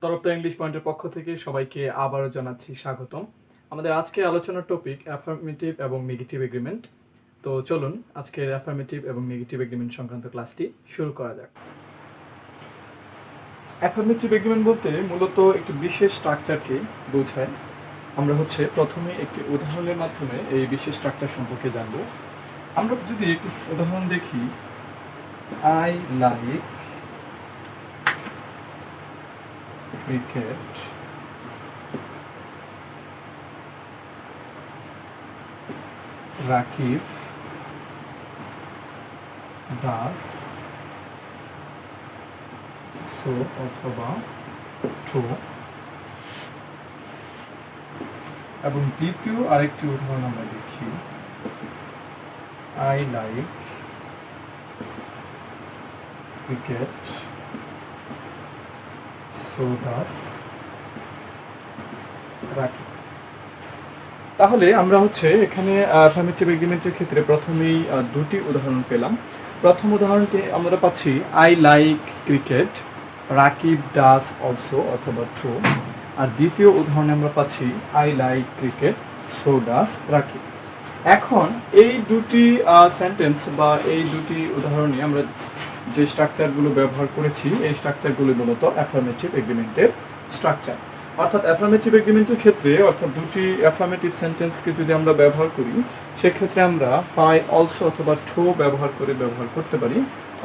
Tarafdar English পয়েন্টের পক্ষ থেকে সবাইকে আবারও জানাচ্ছি স্বাগতম। আমাদের আজকে আলোচনার টপিক অ্যাফার্মেটিভ এবং নেগেটিভ এগ্রিমেন্ট। তো চলুন আজকের অ্যাফার্মেটিভ এবং নেগেটিভ এগ্রিমেন্ট সংক্রান্ত ক্লাসটি শুরু করা যাক। অ্যাফার্মেটিভ এগ্রিমেন্ট বলতে মূলত একটি বিশেষ স্ট্রাকচারকে বোঝায়। আমরা প্রথমে একটি উদাহরণের মাধ্যমে এই বিশেষ স্ট্রাকচার সম্পর্কে জানব। আমরা যদি একটি উদাহরণ দেখি, I like cricket, Rakib does so অথবা to, এবং দ্বিতীয় আরেকটি উদাহরণ আমরা দেখি, I like cricket, so does Rakib। তাহলে আমরা এখানে অ্যাফার্মেটিভ এগ্রিমেন্টের ক্ষেত্রে প্রথমেই দুটি উদাহরণ পেলাম। প্রথম উদাহরণটি আমরা পাচ্ছি, I like cricket, Rakib does also অথবা ট্রু। আর দ্বিতীয় উদাহরণে আমরা পাচ্ছি, আই লাইক ক্রিকেট, সো ডাস রাকিব। এখন এই দুটি সেন্টেন্স বা এই দুটি উদাহরণে আমরা যে স্ট্রাকচারগুলো ব্যবহার করেছি, এই স্ট্রাকচারগুলো মূলত অ্যাফার্মেটিভ এগ্রিমেন্টের স্ট্রাকচার। অর্থাৎ অ্যাফার্মেটিভ এগ্রিমেন্টের ক্ষেত্রে দুটি অ্যাফার্মেটিভ সেন্টেন্সকে যদি আমরা ব্যবহার করি, সেক্ষেত্রে আমরা হয় অলসো অথবা ঠো ব্যবহার করতে পারি,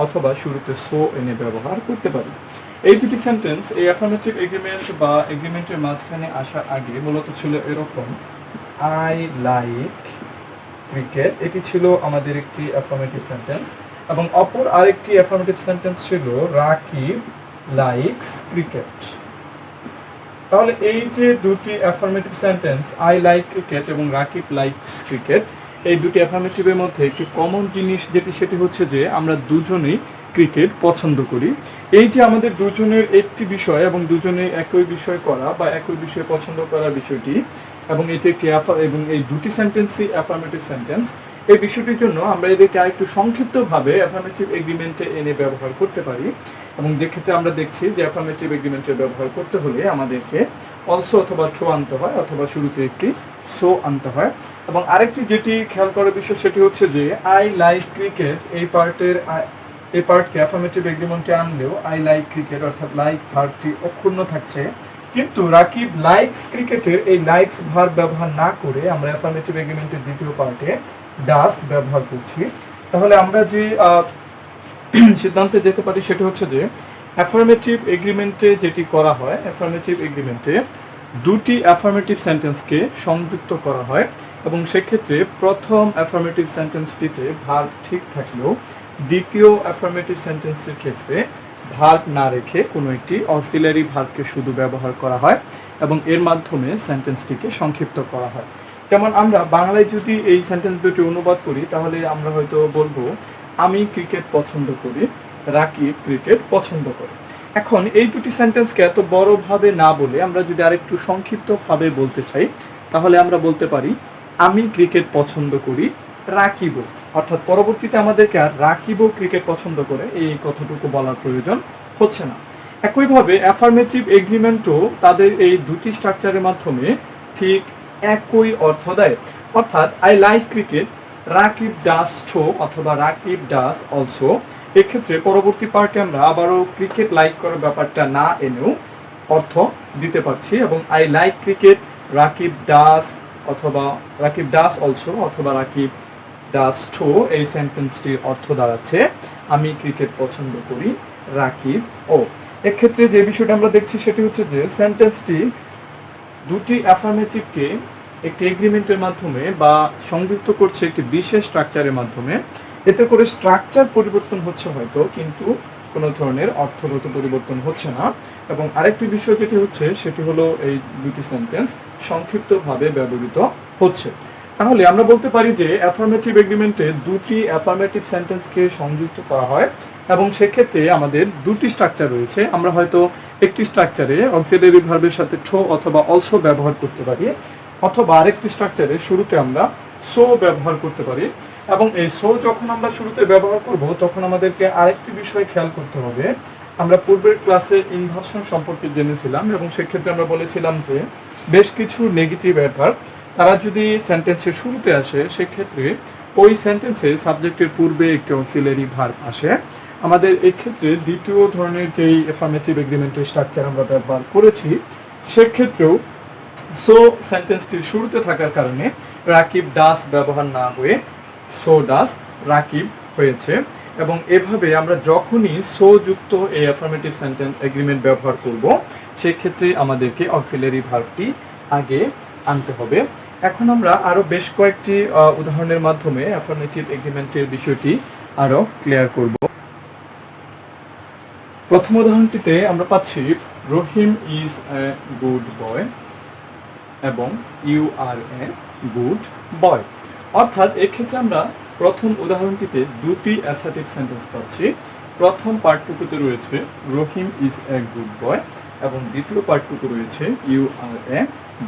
অথবা শুরুতে সো এনে ব্যবহার করতে পারি। এই দুটি সেন্টেন্স এই অ্যাফার্মেটিভ এগ্রিমেন্ট বা এগ্রিমেন্টের মাঝখানে আসার আগে মূলত ছিল এরকম, আই লাইক ক্রিকেট, এটি ছিল আমাদের একটি অ্যাফার্মেটিভ সেন্টেন্স, এবং অপর আরেকটি অ্যাফার্মেটিভ সেন্টেন্স ছিল রাকিব লাইকস ক্রিকেট। তাহলে এই যে দুটি affirmative sentence, I like cricket এবং রাকিব লাইকস ক্রিকেট, এই দুটি অ্যাফার্মেটিভের মধ্যে একটি কমন জিনিস সেটি হচ্ছে যে আমরা দুজনেই ক্রিকেট পছন্দ করি। এই যে আমাদের দুজনের একটি বিষয় এবং দুজনে একই বিষয় করা বা একই বিষয় পছন্দ করার বিষয়টি, এবং এটি একটি এবং এই দুটি সেন্টেন্সই অ্যাফার্মেটিভ সেন্টেন্স, এই বিষয়টির জন্য আমরা এদেরকে আরেকটু সংক্ষিপ্তভাবে অ্যাফার্মেটিভ এগ্রিমেন্টে এনে ব্যবহার করতে পারি। এবং যে ক্ষেত্রে আমরা দেখছি যে অ্যাফার্মেটিভ এগ্রিমেন্টের ব্যবহার করতে হলে আমাদেরকে অলসো অথবা ঠো আনতে হয়, অথবা শুরুতে একটি সো আনতে হয়। এবং আরেকটি যেটি খেয়াল করার বিষয় সেটি হচ্ছে যে আই লাইক ক্রিকেট এই পার্টকে অ্যাফার্মেটিভ এগ্রিমেন্টে আনলেও আই লাইক ক্রিকেট অর্থাৎ লাইক ভার্বটি অক্ষুণ্ণ থাকছে, কিন্তু রাকিব লাইকস ক্রিকেটের এই লাইকস ভার্ব ব্যবহার না করে আমরা অ্যাফার্মেটিভ এগ্রিমেন্টের দ্বিতীয় পার্টে ডাস ব্যবহার করছি। তাহলে আমরা যে সিদ্ধান্তে যেতে পারি সেটা হচ্ছে যে অ্যাফার্মেটিভ এগ্রিমেন্টে যেটি করা হয়, অ্যাফার্মেটিভ এগ্রিমেন্টে দুটি অ্যাফার্মেটিভ সেন্টেন্সকে সংযুক্ত করা হয়, এবং সেক্ষেত্রে প্রথম অ্যাফার্মেটিভ সেন্টেন্সটিতে ভার্ব ঠিক থাকলেও দ্বিতীয় অ্যাফার্মেটিভ সেন্টেন্সের ক্ষেত্রে ভার্ব না রেখে কোনো একটি অক্সিলারি ভার্বকে শুধু ব্যবহার করা হয়, এবং এর মাধ্যমে সেন্টেন্সটিকে সংক্ষিপ্ত করা হয়। যেমন আমরা বাংলায় যদি এই সেন্টেন্স দুটি অনুবাদ করি, তাহলে আমরা হয়তো বলবো, আমি ক্রিকেট পছন্দ করি, রাকিব ক্রিকেট পছন্দ করে। এখন এই দুটি সেন্টেন্সকে এত বড়ভাবে না বলে আমরা যদি আরেকটু সংক্ষিপ্তভাবে বলতে চাই, তাহলে আমরা বলতে পারি, আমি ক্রিকেট পছন্দ করি, রাকিবও। অর্থাৎ পরবর্তীতে আমাদেরকে আর রাকিবও ক্রিকেট পছন্দ করে এই কথাটুকু বলার প্রয়োজন হচ্ছে না। একইভাবে অ্যাফার্মেটিভ এগ্রিমেন্টও তাদের এই দুটি স্ট্রাকচারের মাধ্যমে ঠিক একই অর্থ দেয়। অর্থাৎ আই লাইক ক্রিকেট, রাকিব ডাস ঠো অথবা রাকিব ডাস অলসো। এক্ষেত্রে পরবর্তী পার্টে আমরা আবারও ক্রিকেট লাইক করার ব্যাপারটা না এনেও অর্থ দিতে পারছি, এবং আই লাইক ক্রিকেট, রাকিব ডাস অথবা রাকিব ডাস অলসো অথবা রাকিব ডাস ঠো, এই সেন্টেন্সটির অর্থ দাঁড়াচ্ছে আমি ক্রিকেট পছন্দ করি, রাকিব ও। এক্ষেত্রে যে বিষয়টা আমরা দেখছি সেটি হচ্ছে যে সেন্টেন্সটি দুটি অ্যাফার্মেটিভকে একটি এগ্রিমেন্টের মাধ্যমে বা সংযুক্ত করছে একটি বিশেষ স্ট্রাকচারের মাধ্যমে। এতে করে স্ট্রাকচার পরিবর্তন হচ্ছে হয়তো, কিন্তু কোনো ধরনের অর্থগত পরিবর্তন হচ্ছে না। এবং আরেকটি বিষয় যেটি হচ্ছে সেটি হলো এই দুটি সেন্টেন্স সংক্ষিপ্তভাবে ব্যবহৃত হচ্ছে। তাহলে আমরা বলতে পারি যে অ্যাফার্মেটিভ এগ্রিমেন্টে দুটি অ্যাফার্মেটিভ সেন্টেন্সকে সংযুক্ত করা হয়, এবং সেক্ষেত্রে আমাদের দুটি স্ট্রাকচার রয়েছে। আমরা হয়তো একটি স্ট্রাকচারে অক্সিলারি ভার্বের সাথে ঠো অথবা অলসো ব্যবহার করতে পারি, অথবা আরেকটি স্ট্রাকচারে শুরুতে আমরা সো ব্যবহার করতে পারি। এবং এই সো যখন আমরা শুরুতে ব্যবহার করব, তখন আমাদেরকে আরেকটি বিষয় খেয়াল করতে হবে, আমরা পূর্বের ক্লাসে ইনভার্সন সম্পর্কে জেনেছিলাম এবং সেক্ষেত্রে আমরা বলেছিলাম যে বেশ কিছু নেগেটিভ অ্যাডভার্ব তারা যদি সেন্টেন্সের শুরুতে আসে সেক্ষেত্রে ওই সেন্টেন্সে সাবজেক্টের পূর্বে একটি অক্সিলারি ভার্ব আসে। আমাদের এক্ষেত্রে দ্বিতীয় ধরনের যেই অ্যাফার্মেটিভ এগ্রিমেন্টের স্ট্রাকচার আমরা ব্যবহার করেছি সেক্ষেত্রেও সো সেন্টেন্সটির শুরুতে থাকার কারণে রাকিব ডাস ব্যবহার না হয়ে সো ডাস রাকিব হয়েছে এবং এভাবে আমরা যখনই সো যুক্ত এই অ্যাফার্মেটিভ সেন্টেন্স এগ্রিমেন্ট ব্যবহার করব সেক্ষেত্রে আমাদেরকে অক্সিলারি ভার্বটি আগে আনতে হবে। এখন আমরা আরও বেশ কয়েকটি উদাহরণের মাধ্যমে অ্যাফার্মেটিভ এগ্রিমেন্টের বিষয়টি আরও ক্লিয়ার করব। প্রথম উদাহরণটিতে আমরা পাচ্ছি রহিম ইজ এ গুড বয় এবং ইউ আর এ গুড বয়। অর্থাৎ এক্ষেত্রে আমরা প্রথম উদাহরণটিতে দুটি অ্যাসার্টিভ সেন্টেন্স পাচ্ছি। প্রথম পার্টটুকুতে রয়েছে রহিম ইজ এ গুড বয় এবং দ্বিতীয় পার্টটুকু রয়েছে ইউ আর এ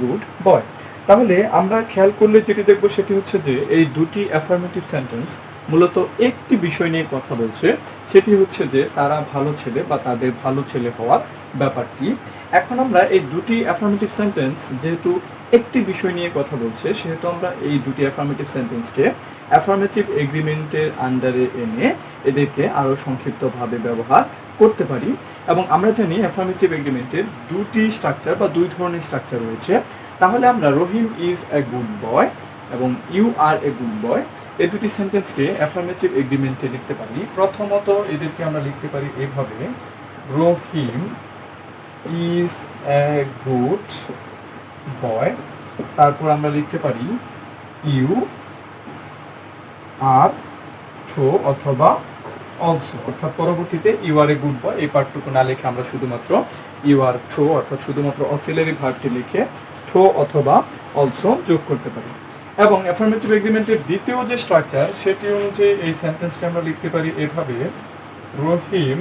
গুড বয়। তাহলে আমরা খেয়াল করলে যেটি দেখব সেটি হচ্ছে যে এই দুটি অ্যাফার্মেটিভ সেন্টেন্স মূলত একটি বিষয় নিয়ে কথা বলছে, সেটি হচ্ছে যে তারা ভালো ছেলে বা তাদের ভালো ছেলে হওয়ার ব্যাপারটি। এখন আমরা এই দুটি অ্যাফার্মেটিভ সেন্টেন্স যেহেতু একটি বিষয় নিয়ে কথা বলছে সেহেতু আমরা এই দুটি অ্যাফার্মেটিভ সেন্টেন্সকে অ্যাফার্মেটিভ এগ্রিমেন্টের আন্ডারে এনে এদেরকে আরও সংক্ষিপ্তভাবে ব্যবহার করতে পারি। এবং আমরা জানি অ্যাফার্মেটিভ এগ্রিমেন্টের দুটি স্ট্রাকচার বা দুই ধরনের স্ট্রাকচার রয়েছে। তাহলে আমরা রহিম ইজ এ গুড বয় এবং ইউ আর এ গুড বয় এই দুটি সেন্টেন্সকে অ্যাফার্মেটিভ এগ্রিমেন্টে লিখতে পারি। প্রথমত এদেরকে আমরা লিখতে পারি এভাবে, রহিম ইজ এ গুড বয়, তারপর আমরা লিখতে পারি ইউ আর ট্রু অথবা অলসো, অর্থাৎ পরবর্তীতে ইউ আর এ গুড বয় এই পার্টটুকু না লিখে আমরা শুধুমাত্র ইউ আর ট্রু অর্থাৎ শুধুমাত্র অক্সিলারি ভার্বটি লিখে ট্রু অথবা অলসো যোগ করতে পারি। এবং অ্যাফার্মেটিভ এগ্রিমেন্টের দ্বিতীয় যে স্ট্রাকচার সেটি অনুযায়ী এই সেন্টেন্সটি আমরা লিখতে পারি এভাবে, Rahim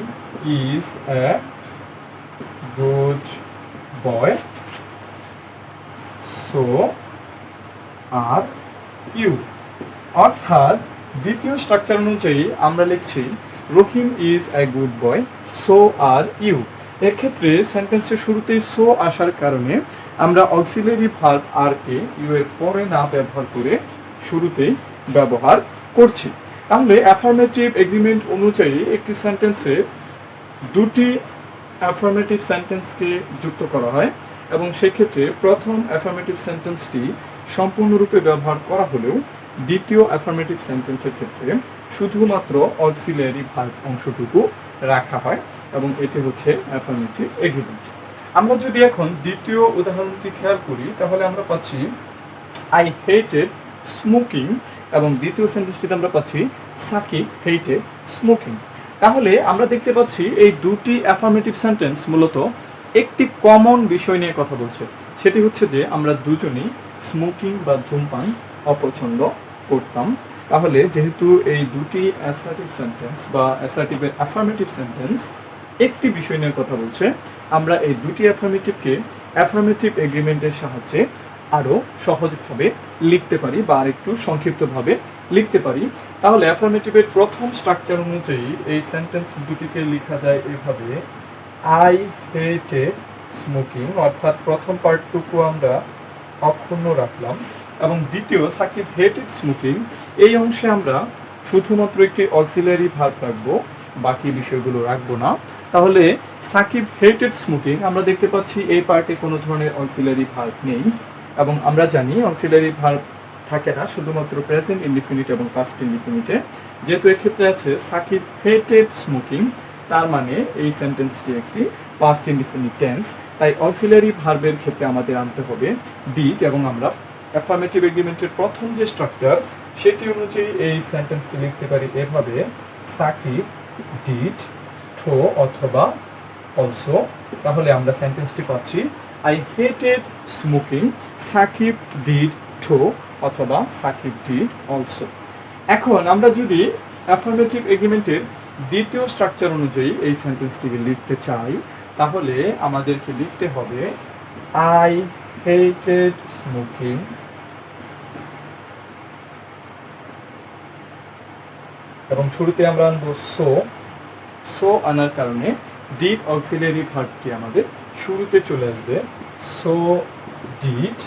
is a good boy so are you. অর্থাৎ দ্বিতীয় স্ট্রাকচার অনুযায়ী আমরা লিখছি Rahim is a good boy so are you. এক্ষেত্রে সেন্টেন্সের শুরুতেই সো আসার কারণে আমরা অক্সিলারি ভার্ব আর কে ইউ এর পরে না ব্যবহার করে শুরুতেই ব্যবহার করছি। তাহলে অ্যাফার্মেটিভ এগ্রিমেন্ট অনুযায়ী একটি সেন্টেন্সে দুটি অ্যাফার্মেটিভ সেন্টেন্সকে যুক্ত করা হয় এবং সেক্ষেত্রে প্রথম অ্যাফার্মেটিভ সেন্টেন্সটি সম্পূর্ণরূপে ব্যবহার করা হলেও দ্বিতীয় অ্যাফার্মেটিভ সেন্টেন্সের ক্ষেত্রে শুধুমাত্র অক্সিলারি ভার্ব অংশটুকু রাখা হয় এবং এটি হচ্ছে অ্যাফার্মেটিভ এগ্রিমেন্ট। আমরা যদি এখন দ্বিতীয় উদাহরণটি খেয়াল করি তাহলে আমরা পাচ্ছি আই হেটেড স্মোকিং এবং দ্বিতীয় সেন্টেন্সটিতে আমরা পাচ্ছি সাকিব হেটেড স্মোকিং। তাহলে আমরা দেখতে পাচ্ছি এই দুটি অ্যাফার্মেটিভ সেন্টেন্স মূলত একটি কমন বিষয় নিয়ে কথা বলছে, সেটি হচ্ছে যে আমরা দুজনেই স্মোকিং বা ধূমপান অপছন্দ করতাম। তাহলে যেহেতু এই দুটি অ্যাসার্টিভ সেন্টেন্স বা অ্যাসার্টিভের অ্যাফার্মেটিভ সেন্টেন্স একটি বিষয় নিয়ে কথা বলছে, আমরা এই দুটি অ্যাফার্মেটিভকে অ্যাফার্মেটিভ এগ্রিমেন্টের সাহায্যে আরও সহজভাবে লিখতে পারি বা আরেকটু সংক্ষিপ্তভাবে লিখতে পারি। তাহলে অ্যাফার্মেটিভের প্রথম স্ট্রাকচার অনুযায়ী এই সেন্টেন্স দুটিকে লেখা যায় এভাবে, আই হেটেড স্মোকিং, অর্থাৎ প্রথম পার্টটুকু আমরা অক্ষুণ্ণ রাখলাম এবং দ্বিতীয় সাকিব হেটেড স্মোকিং এই অংশে আমরা শুধুমাত্র একটি অক্সিলারি ভার্ব রাখবো, বাকি বিষয়গুলো রাখবো না। তাহলে সাকিব হেটেড স্মোকিং আমরা দেখতে পাচ্ছি এই পার্টে কোনো ধরনের অক্সিলারি ভার্ব নেই এবং আমরা জানি অক্সিলারি ভার্ব থাকে না শুধুমাত্র প্রেজেন্ট ইনডিফিনিট এবং পাস্ট ইনডিফিনিটে। যেহেতু এক্ষেত্রে আছে সাকিব হেটেড স্মোকিং তার মানে এই সেন্টেন্সটি একটি পাস্ট ইনডিফিনিট টেন্স, তাই অক্সিলারি ভার্বের ক্ষেত্রে আমাদের আনতে হবে ডিড এবং আমরা অ্যাফার্মেটিভ এগ্রিমেন্টের প্রথম যে স্ট্রাকচার সেটি অনুযায়ী এই সেন্টেন্সটি লিখতে পারি এভাবে, সাকিব ডিড ট্রু অথবা অলসো। তাহলে আমরা সেন্টেন্সটি পাচ্ছি I hated smoking Shakib did too অথবা সাকিব ডিড অলসো। এখন আমরা যদি অ্যাফার্মেটিভ এগ্রিমেন্টের দ্বিতীয় স্ট্রাকচার অনুযায়ী এই সেন্টেন্সটিকে লিখতে চাই তাহলে আমাদেরকে লিখতে হবে আই হেটেড স্মোকিং এবং শুরুতে আমরা আনবো সো। সো আনার কারণে ডিড অক্সিলারি ভার্বটি আমাদের শুরুতে চলে আসবে। So did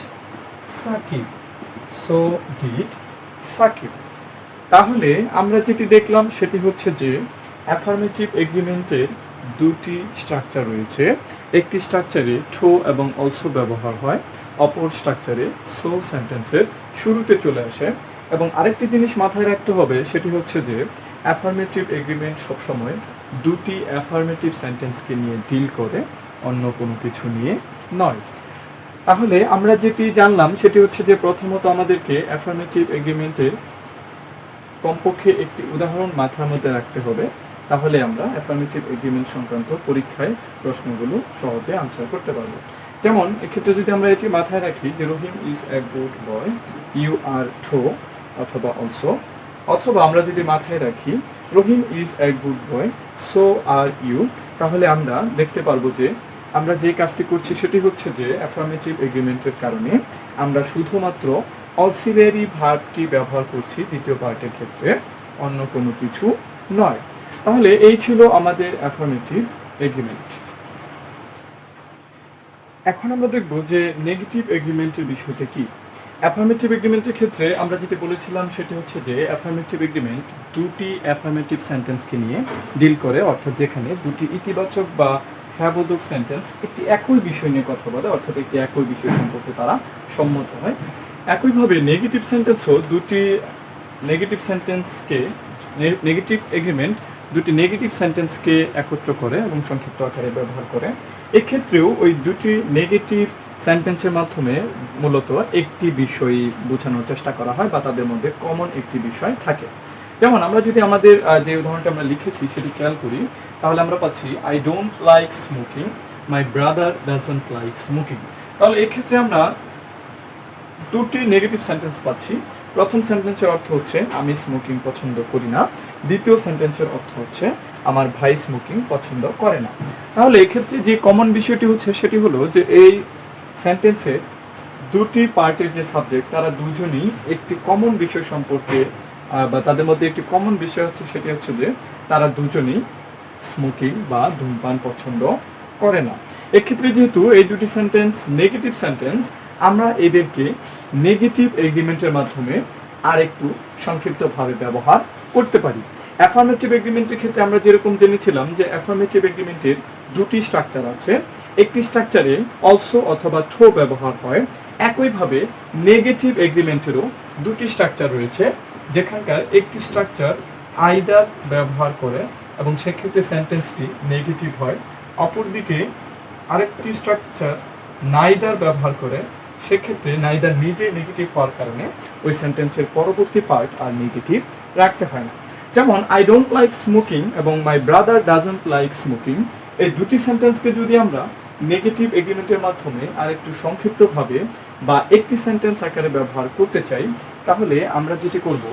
Shakib, so did Shakib. তাহলে আমরা যেটি দেখলাম সেটি হচ্ছে যে অ্যাফার্মেটিভ এগ্রিমেন্টের দুটি স্ট্রাকচার রয়েছে। একটি স্ট্রাকচারে ঠো এবং অলসো ব্যবহার হয়, অপর স্ট্রাকচারে সো সেন্টেন্সের শুরুতে চলে আসে। এবং আরেকটি জিনিস মাথায় রাখতে হবে, সেটি হচ্ছে যে অ্যাফার্মেটিভ এগ্রিমেন্ট সবসময় দুটি অ্যাফার্মেটিভ সেন্টেন্সকে নিয়ে ডিল করে, অন্য কোনো কিছু নিয়ে নয়। তাহলে আমরা যেটি জানলাম সেটি হচ্ছে যে প্রথমত আমাদেরকে অ্যাফার্মেটিভ এগ্রিমেন্টের কমপক্ষে একটি উদাহরণ মাথার মধ্যে রাখতে হবে, তাহলে আমরা অ্যাফার্মেটিভ এগ্রিমেন্ট সংক্রান্ত পরীক্ষায় প্রশ্নগুলো সহজে আনসার করতে পারবো। যেমন এক্ষেত্রে যদি আমরা এটি মাথায় রাখি যে Rahim is a good boy, you are too অথবা অলসো, অথবা আমরা যদি মাথায় রাখি Rahim is a good boy, so are you, তাহলে আমরা দেখতে পারবো যে আমরা যে কাজটি করছি সেটি হচ্ছে যে অ্যাফার্মেটিভ এগ্রিমেন্টের কারণে আমরা শুধুমাত্র অক্সিলারি ভার্বটি ব্যবহার করছি দ্বিতীয় পার্টের ক্ষেত্রে, অন্য কোনো কিছু নয়। তাহলে এই ছিল আমাদের অ্যাফার্মেটিভ এগ্রিমেন্ট। এখন আমরা দেখব যে নেগেটিভ এগ্রিমেন্টের বিষয়টা কি। অ্যাফার্মেটিভ এগ্রিমেন্টের ক্ষেত্রে আমরা যেটি বলেছিলাম সেটি হচ্ছে যে অ্যাফার্মেটিভ এগ্রিমেন্ট দুটি অ্যাফার্মেটিভ সেন্টেন্সকে নিয়ে ডিল করে, অর্থাৎ যেখানে দুটি ইতিবাচক বা হ্যাবোধক সেন্টেন্স একটি একই বিষয় নিয়ে কথা বলে, অর্থাৎ একটি একই বিষয় সম্পর্কে তারা সম্মত হয়। একইভাবে নেগেটিভ সেন্টেন্সও দুটি নেগেটিভ সেন্টেন্সকে নেগেটিভ এগ্রিমেন্ট দুটি নেগেটিভ সেন্টেন্সকে একত্র করে এবং সংক্ষিপ্ত আকারে ব্যবহার করে। এক্ষেত্রেও ওই দুটি নেগেটিভ সেন্টেন্সের মাধ্যমে মূলত একটি বিষয় বোঝানোর চেষ্টা করা হয় বা তাদের মধ্যে কমন একটি বিষয় থাকে। যেমন আমরা যদি আমাদের যে উদাহরণটা আমরা লিখেছি সেটি খেয়াল করি, তাহলে আমরা পাচ্ছি I don't like smoking, my brother doesn't like smoking. তাহলে এক্ষেত্রে আমরা দুটি নেগেটিভ সেন্টেন্স পাচ্ছি। প্রথম সেন্টেন্সের অর্থ হচ্ছে আমি স্মোকিং পছন্দ করি না, দ্বিতীয় সেন্টেন্সের অর্থ হচ্ছে আমার ভাই স্মোকিং পছন্দ করে না। তাহলে এক্ষেত্রে যে কমন বিষয়টি হচ্ছে সেটি হলো যে এই সেন্টেন্সের দুটি পার্টের যে সাবজেক্ট তারা দুজনই একটি কমন বিষয় সম্পর্কে বা তাদের মধ্যে একটি কমন বিষয় হচ্ছে সেটি হচ্ছে যে তারা দুজনই স্মোকিং বা ধূমপান পছন্দ করে না। এক্ষেত্রে যেহেতু এই দুটি সেন্টেন্স নেগেটিভ সেন্টেন্স, আমরা এদেরকে নেগেটিভ এগ্রিমেন্টের মাধ্যমে আর একটু সংক্ষিপ্তভাবে ব্যবহার করতে পারি। অ্যাফার্মেটিভ এগ্রিমেন্টের ক্ষেত্রে আমরা যেরকম জেনেছিলাম যে অ্যাফার্মেটিভ এগ্রিমেন্টের দুটি স্ট্রাকচার আছে, একটি স্ট্রাকচারে অলসো অথবা ঠো ব্যবহার হয়। একইভাবে নেগেটিভ এগ্রিমেন্টেরও দুটি স্ট্রাকচার রয়েছে, যেখানকার একটি স্ট্রাকচার আইদার ব্যবহার করে এবং সেক্ষেত্রে সেন্টেন্সটি নেগেটিভ হয়, অপরদিকে আরেকটি স্ট্রাকচার নাইদার ব্যবহার করে, সেক্ষেত্রে নাইদার নিজে নেগেটিভ হওয়ার কারণে ওই সেন্টেন্সের পরবর্তী পার্ট আর নেগেটিভ রাখতে হয় না। যেমন আই ডোন্ট লাইক স্মোকিং এবং my brother doesn't like smoking, এই দুটি সেন্টেন্সকে যদি আমরা নেগেটিভ এগ্রিমেন্টের মাধ্যমে আর একটু সংক্ষিপ্তভাবে বা একটি সেন্টেন্স আকারে ব্যবহার করতে চাই, তাহলে আমরা যেটি করব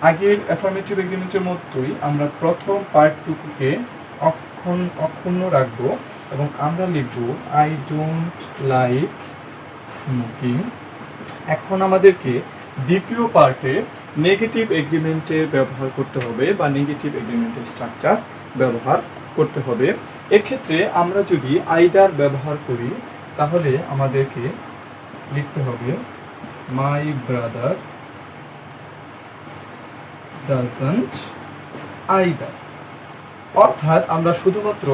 আগের অ্যাফার্মেটিভ এগ্রিমেন্টের মতোই আমরা প্রথম পার্টটুকুকে অক্ষুণ্ণ রাখবো এবং আমরা লিখব আই ডোন্ট লাইক স্মোকিং। এখন আমাদেরকে দ্বিতীয় পার্টে নেগেটিভ এগ্রিমেন্টের ব্যবহার করতে হবে বা নেগেটিভ এগ্রিমেন্টের স্ট্রাকচার ব্যবহার করতে হবে। এক্ষেত্রে আমরা যদি আইদার ব্যবহার করি তাহলে আমাদেরকে লিখতে হবে মাই ব্রাদার ডাজন্ট আইদার, অর্থাৎ আমরা শুধুমাত্র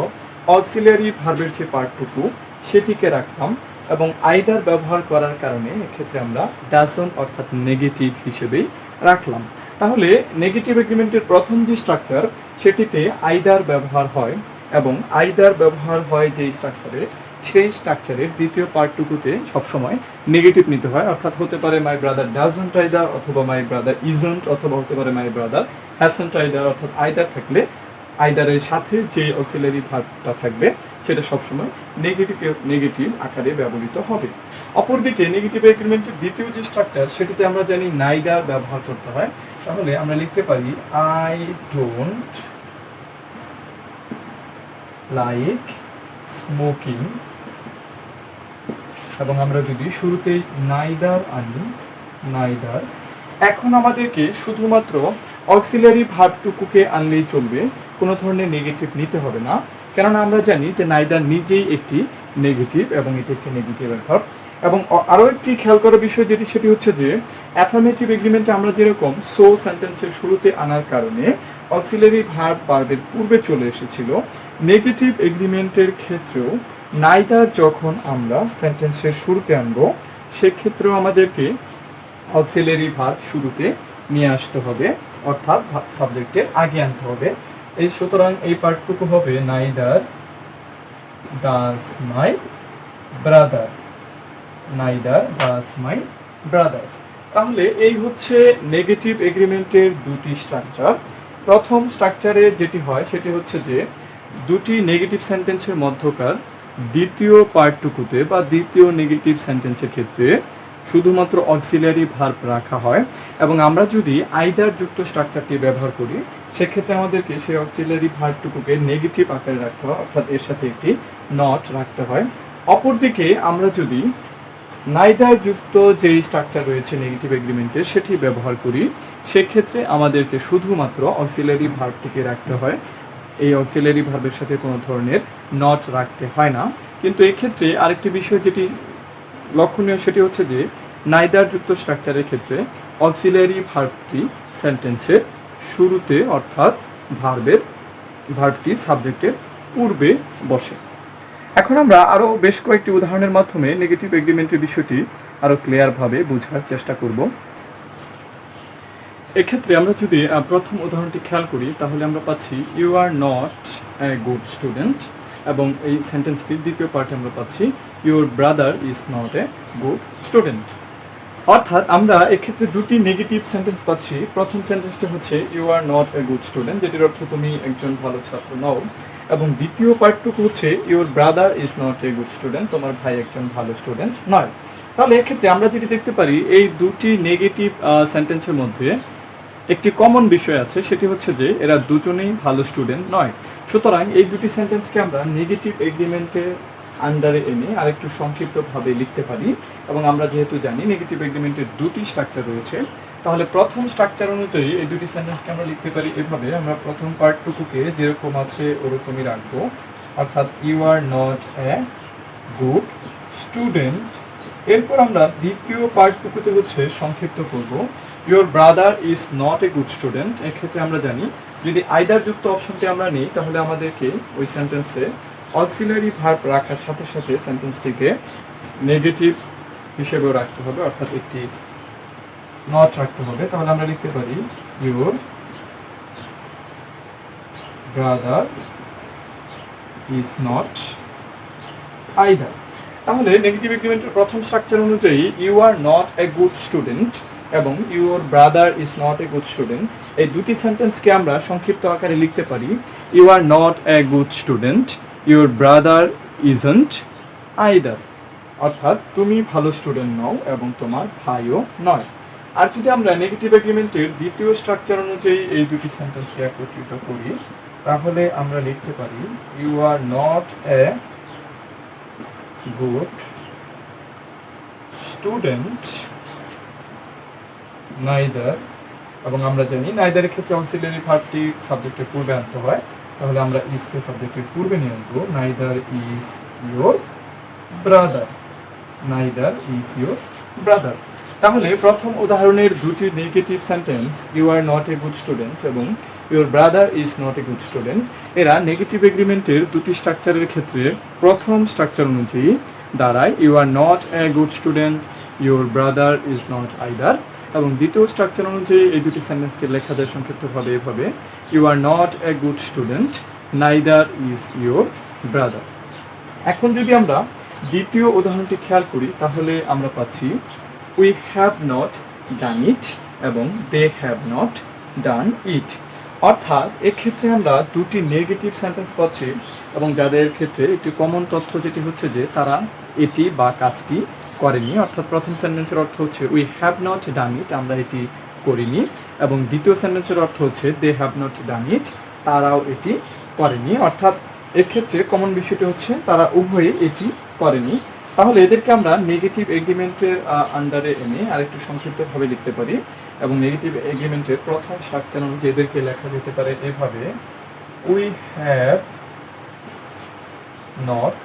অক্সিলারি ভার্বের যে পার্টটুকু সেটিকে রাখলাম এবং আইদার ব্যবহার করার কারণে এক্ষেত্রে আমরা ডাজন্ট অর্থাৎ নেগেটিভ হিসেবেই রাখলাম। তাহলে নেগেটিভ এগ্রিমেন্টের প্রথম যে স্ট্রাকচার সেটিতে আইদার ব্যবহার হয় এবং আইদার ব্যবহার হয় যেই স্ট্রাকচারে, সেই স্ট্রাকচারের দ্বিতীয় পার্টটুকুতে সবসময় নেগেটিভ নিতে হয়, অর্থাৎ হতে পারে মাই ব্রাদার ডাজন্ট আইদার অথবা মাই ব্রাদার ইজন্ট অথবা হতে পারে মাই ব্রাদার হ্যাজন্ট আইদার, অর্থাৎ আইদার থাকলে আইদারের সাথে যে অক্সিলারি ভার্বটা থাকবে সেটা সবসময় নেগেটিভ আকারে ব্যবহৃত হবে। অপরদিকে নেগেটিভ এগ্রিমেন্টের দ্বিতীয় যে স্ট্রাকচার সেটিতে আমরা জানি নাইদার ব্যবহার করতে হয়। তাহলে আমরা লিখতে পারি আই ডোন্ট লাইক স্মোকিং এবং আমরা যদি শুরুতেই নাইদার আনি নাইদার। এখন আমাদেরকে শুধুমাত্র অক্সিলারি ভার্বটুকুকে আনলেই চলবে, কোনো ধরনের নেগেটিভ নিতে হবে না। কেননা আমরা জানি যে নাইদার নিজেই একটি নেগেটিভ এবং এটি একটি নেগেটিভ ভার্ব। এবং আরও একটি খেয়াল করার বিষয় যেটি সেটি হচ্ছে যে অ্যাফার্মেটিভ এগ্রিমেন্টে আমরা যেরকম সো সেন্টেন্সের শুরুতে আনার কারণে অক্সিলারি ভার্বের পূর্বে চলে এসেছিল, নেগেটিভ এগ্রিমেন্টের ক্ষেত্রেও নাইদার যখন আমরা সেন্টেন্সের শুরুতে আনবো সেক্ষেত্রেও আমাদেরকে অক্সিলারি ভার্ব শুরুতে নিয়ে আসতে হবে, অর্থাৎ সাবজেক্টের আগে আনতে হবে। এই সুতরাং এই পার্টটুকু হবে neither does my brother, neither does my brother. তাহলে এই হচ্ছে নেগেটিভ এগ্রিমেন্টের দুটি স্ট্রাকচার। প্রথম স্ট্রাকচারে যেটি হয় সেটি হচ্ছে যে দুটি নেগেটিভ সেন্টেন্সের মধ্যকার দ্বিতীয় পার্টটুকুতে বা দ্বিতীয় নেগেটিভ সেন্টেন্সের ক্ষেত্রে শুধুমাত্র অক্সিলারি ভার্ব রাখা হয়, এবং আমরা যদি আইদার যুক্ত স্ট্রাকচারটি ব্যবহার করি সেক্ষেত্রে আমাদেরকে সেই অক্সিলারি ভার্বটুকুকে নেগেটিভ আকারে রাখতে হয়, অর্থাৎ এর সাথে একটি নট রাখতে হয়। অপরদিকে আমরা যদি নাইদার যুক্ত যেই স্ট্রাকচার রয়েছে নেগেটিভ এগ্রিমেন্টে সেটি ব্যবহার করি সেক্ষেত্রে আমাদেরকে শুধুমাত্র অক্সিলারি ভার্বটিকে রাখতে হয়, এই অক্সিলারি ভার্বের সাথে কোনো ধরনের নট রাখতে হয় না। কিন্তু এক্ষেত্রে আরেকটি বিষয় যেটি লক্ষণীয় সেটি হচ্ছে যে নাইদার যুক্ত স্ট্রাকচারের ক্ষেত্রে অক্সিলারি ভার্বটি সেন্টেন্সের শুরুতে, অর্থাৎ ভার্বটি সাবজেক্টের পূর্বে বসে। এখন আমরা আরও বেশ কয়েকটি উদাহরণের মাধ্যমে নেগেটিভ এগ্রিমেন্টের বিষয়টি আরও ক্লিয়ারভাবে বোঝার চেষ্টা করব। এক্ষেত্রে আমরা যদি প্রথম উদাহরণটি খেয়াল করি তাহলে আমরা পাচ্ছি you are not a good student, এবং এই সেন্টেন্সটির দ্বিতীয় পার্টে আমরা পাচ্ছি your brother is not a good student. অর্থাৎ আমরা এক্ষেত্রে দুটি নেগেটিভ সেন্টেন্স পাচ্ছি। প্রথম সেন্টেন্সটা হচ্ছে you are not a good student, যেটির অর্থ তুমি একজন ভালো ছাত্র নও, এবং দ্বিতীয় পার্টটুকু হচ্ছে your brother is not a good student, তোমার ভাই একজন ভালো স্টুডেন্ট নয়। তাহলে এক্ষেত্রে আমরা যেটি দেখতে পারি এই দুটি নেগেটিভ সেন্টেন্সের মধ্যে একটি কমন বিষয় আছে, সেটি হচ্ছে যে এরা দুজনেই ভালো স্টুডেন্ট নয়। সুতরাং এই দুটি সেন্টেন্সকে আমরা নেগেটিভ এগ্রিমেন্টের আন্ডারে এনে আরেকটু সংক্ষিপ্তভাবে লিখতে পারি, এবং আমরা যেহেতু জানি নেগেটিভ এগ্রিমেন্টের দুটি স্ট্রাকচার রয়েছে তাহলে প্রথম স্ট্রাকচার অনুযায়ী এই দুটি সেন্টেন্সকে আমরা লিখতে পারি এভাবে। আমরা প্রথম পার্টটুকুকে যেরকম আছে ওরকমই রাখবো, অর্থাৎ you are not a good student. এরপর আমরা দ্বিতীয় পার্টটুকুতে হচ্ছে সংক্ষিপ্ত করব your brother is not a good student. এক্ষেত্রে আমরা জানি যদি আইদার যুক্ত অপশনটি আমরা নিই তাহলে আমাদেরকে ওই সেন্টেন্সে অক্সিলারি ভার্ব রাখার সাথে সাথে সেন্টেন্সটিকে নেগেটিভ হিসেবেও রাখতে হবে, অর্থাৎ একটি নট রাখতে হবে। তাহলে আমরা লিখতে পারি your brother is not either. তাহলে নেগেটিভ এগ্রিমেন্টের প্রথম স্ট্রাকচার অনুযায়ী you are not a good student এবং your brother is not a good student, এই দুটি সেন্টেন্সকে আমরা সংক্ষিপ্ত আকারে লিখতে পারি you are not a good student, your brother isn't either, অর্থাৎ তুমি ভালো স্টুডেন্ট নও এবং তোমার ভাইও নয়। আর যদি আমরা নেগেটিভ এগ্রিমেন্টের দ্বিতীয় স্ট্রাকচার অনুযায়ী এই দুটি সেন্টেন্সকে একত্রিত করি তাহলে আমরা লিখতে পারি you are not a good student neither, এবং আমরা জানি নাইদারের ক্ষেত্রে অক্সিলারি ভার্বটি সাবজেক্টের পূর্বে আনতে হয়, তাহলে আমরা ইজকে সাবজেক্টের পূর্বে নিয়ে আনবো neither is your brother, neither is your brother. তাহলে প্রথম উদাহরণের দুটি negative sentence you are not a good student এবং your brother is not a good student, এরা নেগেটিভ এগ্রিমেন্টের দুটি স্ট্রাকচারের ক্ষেত্রে প্রথম স্ট্রাকচার অনুযায়ী দাঁড়ায় you are not a good student, your brother is not either, এবং দ্বিতীয় স্ট্রাকচার অনুযায়ী এই দুটি সেন্টেন্সকে লেখা যায় সংক্ষিপ্তভাবে এভাবে you are not a good student, neither is your brother. এখন যদি আমরা দ্বিতীয় উদাহরণটি খেয়াল করি তাহলে আমরা পাচ্ছি উই হ্যাভ নট ডান ইট এবং দে হ্যাভ নট ডান ইট। অর্থাৎ এক্ষেত্রে আমরা দুটি নেগেটিভ সেন্টেন্স পাচ্ছি এবং যাদের ক্ষেত্রে একটি কমন তথ্য যেটি হচ্ছে যে তারা এটি বা কাজটি করেনি, অর্থাৎ প্রথম সেন্টেন্সের অর্থ হচ্ছে উই হ্যাভ নট ডান ইট, আমরা এটি করিনি, এবং দ্বিতীয় সেন্টেন্সের অর্থ হচ্ছে দে হ্যাভ নট ডান ইট, তারাও এটি করেনি। অর্থাৎ এক্ষেত্রে কমন বিষয়টি হচ্ছে তারা উভয়ে এটি করেনি। তাহলে এদেরকে আমরা নেগেটিভ এগ্রিমেন্টের আন্ডারে এনে আরেকটু সংক্ষিপ্তভাবে লিখতে পারি, এবং নেগেটিভ এগ্রিমেন্টের প্রথম স্ট্রাকচার অনুযায়ী এদেরকে লেখা যেতে পারে এভাবে we have not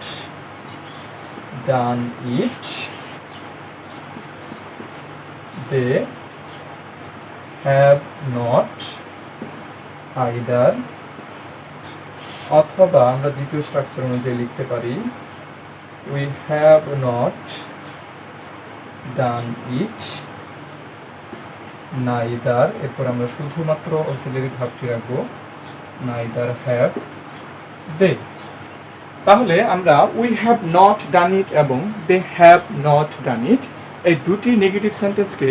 done it, they have not either, অথবা আমরা দ্বিতীয় স্ট্রাকচার অনুযায়ী লিখতে পারি we have not done it, neither, এরপর আমরা শুধুমাত্র অক্সিলারি ভার্বটি রাখবো neither have they। তাহলে আমরা we have not done it এবং they have not done it এই দুটি নেগেটিভ সেন্টেন্সকে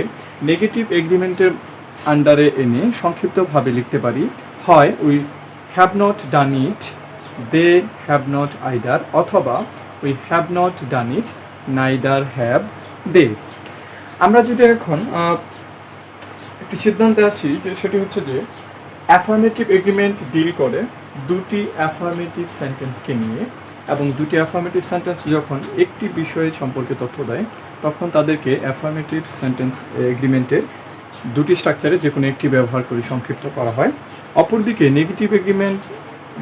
নেগেটিভ এগ্রিমেন্টের আন্ডারে এনে সংক্ষিপ্তভাবে লিখতে পারি হয় we have not done it, they have not either, অথবা we have not done it, neither have they। আমরা যদি এখন একটি সিদ্ধান্তে আসি যে সেটি হচ্ছে যে অ্যাফার্মেটিভ এগ্রিমেন্ট ডিল করে দুটি অ্যাফার্মেটিভ সেন্টেন্সকে নিয়ে, এবং দুটি অ্যাফার্মেটিভ সেন্টেন্স যখন একটি বিষয় সম্পর্কে তথ্য দেয় তখন তাদেরকে অ্যাফার্মেটিভ সেন্টেন্স এগ্রিমেন্টের দুটি স্ট্রাকচারে যে কোনো একটি ব্যবহার করে সংক্ষিপ্ত করা হয়। অপরদিকে নেগেটিভ এগ্রিমেন্ট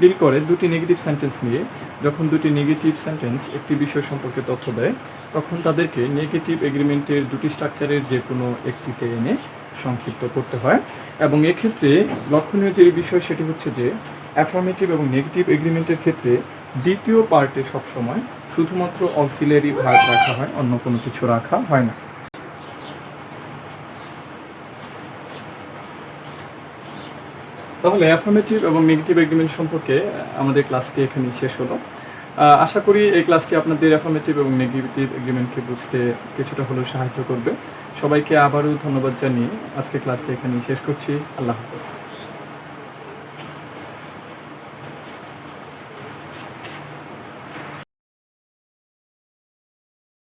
ডিল করে দুটি নেগেটিভ সেন্টেন্স নিয়ে, যখন দুটি নেগেটিভ সেন্টেন্স একটি বিষয় সম্পর্কে তথ্য দেয় তখন তাদেরকে নেগেটিভ এগ্রিমেন্টের দুটি স্ট্রাকচারের যে কোনো একটিতে এনে সংক্ষিপ্ত করতে হয়। এবং এক্ষেত্রে লক্ষণীয় যে বিষয় সেটি হচ্ছে যে অ্যাফার্মেটিভ এবং নেগেটিভ এগ্রিমেন্টের ক্ষেত্রে দ্বিতীয় পার্টে সবসময় শুধুমাত্র অক্সিলারি ভার্ব রাখা হয়, অন্য কোনো কিছু রাখা হয় না। তাহলে অ্যাফার্মেটিভ এবং নেগেটিভ এগ্রিমেন্ট সম্পর্কে আমাদের ক্লাসটি এখানেই শেষ হলো। আশা করি এই ক্লাসটি আপনাদের অ্যাফার্মেটিভ এবং নেগেটিভ এগ্রিমেন্টকে বুঝতে কিছুটা হলেও সাহায্য করবে। সবাইকে আবারও ধন্যবাদ জানিয়ে আজকে ক্লাসটি এখানেই শেষ করছি। আল্লাহ হাফেজ।